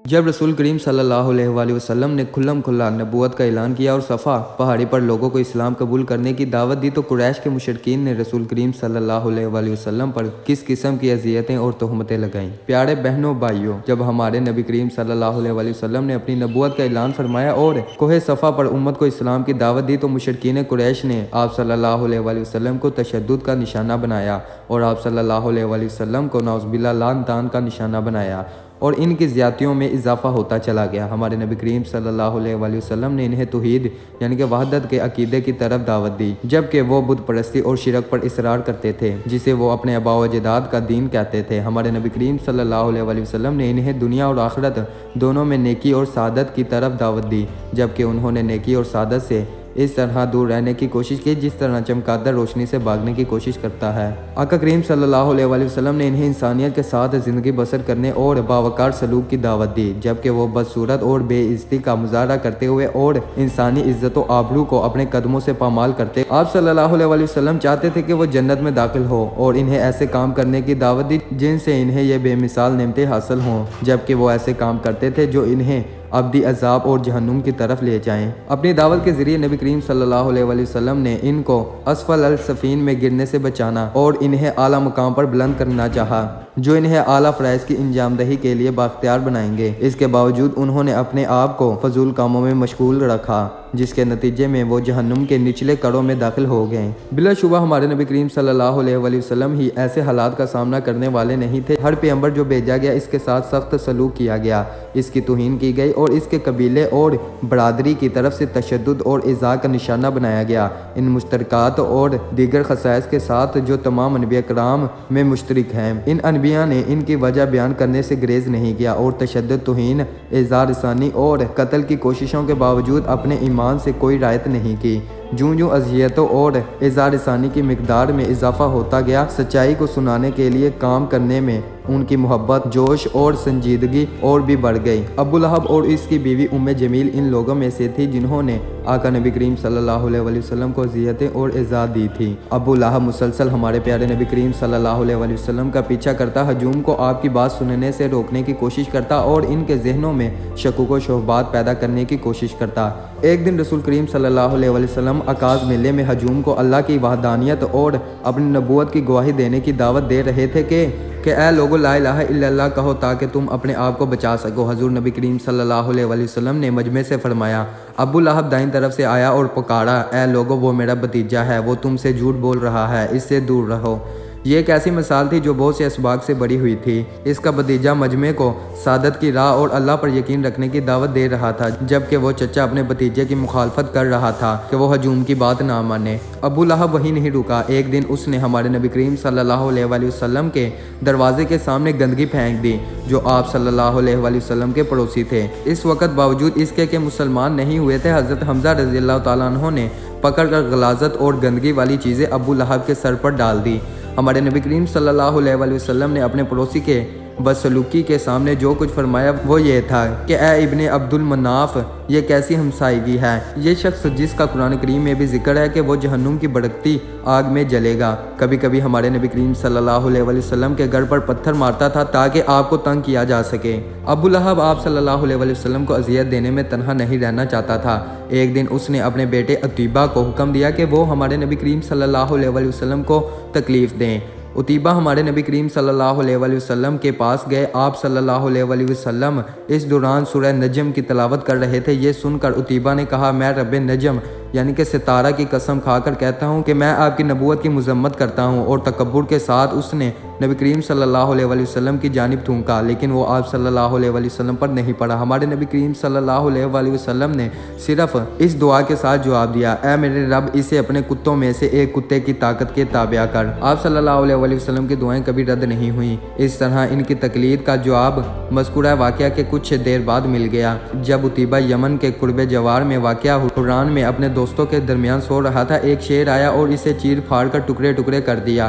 جب رسول کریم صلی اللہ علیہ وسلم نے کھلم کھلا نبوت کا اعلان کیا اور صفا پہاڑی پر لوگوں کو اسلام قبول کرنے کی دعوت دی تو قریش کے مشرکین نے رسول کریم صلی اللہ علیہ وسلم پر کس قسم کی اذیتیں اور تہمتیں لگائیں۔ پیارے بہنوں بھائیوں، جب ہمارے نبی کریم صلی اللہ علیہ وسلم نے اپنی نبوت کا اعلان فرمایا اور کوہ صفا پر امت کو اسلام کی دعوت دی تو مشرکین قریش نے آپ صلی اللہ علیہ وسلم کو تشدد کا نشانہ بنایا اور آپ صلی اللہ علیہ وسلم کو نعوذ باللہ لعن طعن کا نشانہ بنایا اور ان کی زیادتیوں میں اضافہ ہوتا چلا گیا۔ ہمارے نبی کریم صلی اللہ علیہ وسلم نے انہیں توحید یعنی کہ وحدت کے عقیدے کی طرف دعوت دی، جبکہ وہ بت پرستی اور شرک پر اصرار کرتے تھے جسے وہ اپنے آباء و اجداد کا دین کہتے تھے۔ ہمارے نبی کریم صلی اللہ علیہ وسلم نے انہیں دنیا اور آخرت دونوں میں نیکی اور سعادت کی طرف دعوت دی، جبکہ انہوں نے نیکی اور سعادت سے اس طرح دور رہنے کی کوشش کی جس طرح چمگادڑ روشنی سے بھاگنے کی کوشش کرتا ہے۔ آقا کریم صلی اللہ علیہ وسلم نے انہیں انسانیت کے ساتھ زندگی بسر کرنے اور باوقار سلوک کی دعوت دی، جبکہ وہ بدصورت اور بے عزتی کا مظاہرہ کرتے ہوئے اور انسانی عزت و آبرو کو اپنے قدموں سے پامال کرتے آپ صلی اللہ علیہ وسلم چاہتے تھے کہ وہ جنت میں داخل ہو اور انہیں ایسے کام کرنے کی دعوت دی جن سے انہیں یہ بے مثال نعمتیں حاصل ہوں، جبکہ وہ ایسے کام کرتے تھے جو انہیں ابدی عذاب اور جہنم کی طرف لے جائیں۔ اپنی دعوت کے ذریعے نبی کریم صلی اللہ علیہ وسلم نے ان کو اسفل السفین میں گرنے سے بچانا اور انہیں اعلیٰ مقام پر بلند کرنا چاہا جو انہیں اعلیٰ فرائض کی انجام دہی کے لیے بااختیار بنائیں گے۔ اس کے باوجود انہوں نے اپنے آپ کو فضول کاموں میں مشغول رکھا جس کے نتیجے میں وہ جہنم کے نچلے کڑوں میں داخل ہو گئے۔ بلا شبہ ہمارے نبی کریم صلی اللہ علیہ وسلم ہی ایسے حالات کا سامنا کرنے والے نہیں تھے۔ ہر پیغمبر جو بھیجا گیا اس کے ساتھ سخت سلوک کیا گیا، اس کی توہین کی گئی اور اس کے قبیلے اور برادری کی طرف سے تشدد اور ایذاء کا نشانہ بنایا گیا۔ ان مشترکات اور دیگر خصائص کے ساتھ جو تمام انبیاء کرام میں مشترک ہیں، ان انبیاء نے ان کی وجہ بیان کرنے سے گریز نہیں کیا اور تشدد، توہین، ایذاء رسانی اور قتل کی کوششوں کے باوجود اپنے ایمان سے کوئی رعایت نہیں کی۔ جوں جوں اذیتوں اور ایذاء رسانی کی مقدار میں اضافہ ہوتا گیا، سچائی کو سنانے کے لیے کام کرنے میں ان کی محبت، جوش اور سنجیدگی اور بھی بڑھ گئی۔ ابو لہب اور اس کی بیوی ام جمیل ان لوگوں میں سے تھی جنہوں نے آقا نبی کریم صلی اللہ علیہ وسلم کو اذیتیں اور ایذاء دی تھی۔ ابو لہب مسلسل ہمارے پیارے نبی کریم صلی اللہ علیہ وسلم کا پیچھا کرتا، ہجوم کو آپ کی بات سننے سے روکنے کی کوشش کرتا اور ان کے ذہنوں میں شکوک و شبہات پیدا کرنے کی کوشش کرتا۔ ایک دن رسول کریم صلی اللہ علیہ وسلم عکاظ میلے میں ہجوم کو اللہ کی وحدانیت اور اپنی نبوت کی گواہی دینے کی دعوت دے رہے تھے کہ اے لوگو لا الہ الا اللہ کہو تاکہ تم اپنے آپ کو بچا سکو۔ حضور نبی کریم صلی اللہ علیہ وسلم نے مجمع سے فرمایا، ابو لہب دائیں طرف سے آیا اور پکارا، اے لوگو وہ میرا بھتیجا ہے، وہ تم سے جھوٹ بول رہا ہے، اس سے دور رہو۔ یہ ایک ایسی مثال تھی جو بہت سے اسباق سے بڑی ہوئی تھی۔ اس کا بھتیجا مجمع کو سعادت کی راہ اور اللہ پر یقین رکھنے کی دعوت دے رہا تھا، جبکہ وہ چچا اپنے بھتیجے کی مخالفت کر رہا تھا کہ وہ ہجوم کی بات نہ مانے۔ ابو لہب وہی نہیں رکا، ایک دن اس نے ہمارے نبی کریم صلی اللہ علیہ وسلم کے دروازے کے سامنے گندگی پھینک دی جو آپ صلی اللہ علیہ وسلم کے پڑوسی تھے۔ اس وقت باوجود اس کے کہ مسلمان نہیں ہوئے تھے، حضرت حمزہ رضی اللہ تعالیٰ عنہ نے پکڑ کر غلاظت اور گندگی والی چیزیں ابو لہب کے سر پر ڈال دی۔ ہمارے نبی کریم صلی اللہ علیہ وسلم نے اپنے پڑوسی کے بدسلوکی کے سامنے جو کچھ فرمایا وہ یہ تھا کہ اے ابن عبد المناف، یہ کیسی ہمسائیگی ہے؟ یہ شخص جس کا قرآن کریم میں بھی ذکر ہے کہ وہ جہنم کی بھڑکتی آگ میں جلے گا۔ کبھی کبھی ہمارے نبی کریم صلی اللہ علیہ وسلم کے گھر پر پتھر مارتا تھا تاکہ آپ کو تنگ کیا جا سکے۔ ابو لہب آپ صلی اللہ علیہ وسلم کو اذیت دینے میں تنہا نہیں رہنا چاہتا تھا۔ ایک دن اس نے اپنے بیٹے عتیبہ کو حکم دیا کہ وہ ہمارے نبی کریم صلی اللہ علیہ وسلم کو تکلیف دیں۔ عتیبہ ہمارے نبی کریم صلی اللہ علیہ وسلم کے پاس گئے۔ آپ صلی اللہ علیہ وسلم اس دوران سورہ نجم کی تلاوت کر رہے تھے۔ یہ سن کر عتیبہ نے کہا، میں رب نجم یعنی کہ ستارہ کی قسم کھا کر کہتا ہوں کہ میں آپ کی نبوت کی مذمت کرتا ہوں، اور تکبر کے ساتھ اس نے نبی کریم صلی اللہ علیہ وسلم کی جانب تھونکا، لیکن وہ آپ صلی اللہ علیہ وسلم پر نہیں پڑا۔ ہمارے نبی کریم صلی اللہ علیہ وسلم نے صرف اس دعا کے ساتھ جواب دیا، اے میرے رب، اسے اپنے کتوں میں سے ایک کتے کی طاقت کے تابع کر۔ آپ صلی اللہ علیہ وسلم کی دعائیں کبھی رد نہیں ہوئیں۔ اس طرح ان کی تقلید کا جواب مذکورہ واقعہ کے کچھ دیر بعد مل گیا۔ جب عتیبہ یمن کے قرب جوار میں واقع حران میں اپنے دوستوں کے درمیان سو رہا تھا، ایک شیر آیا اور اسے چیر پھاڑ کر ٹکڑے ٹکڑے کر دیا۔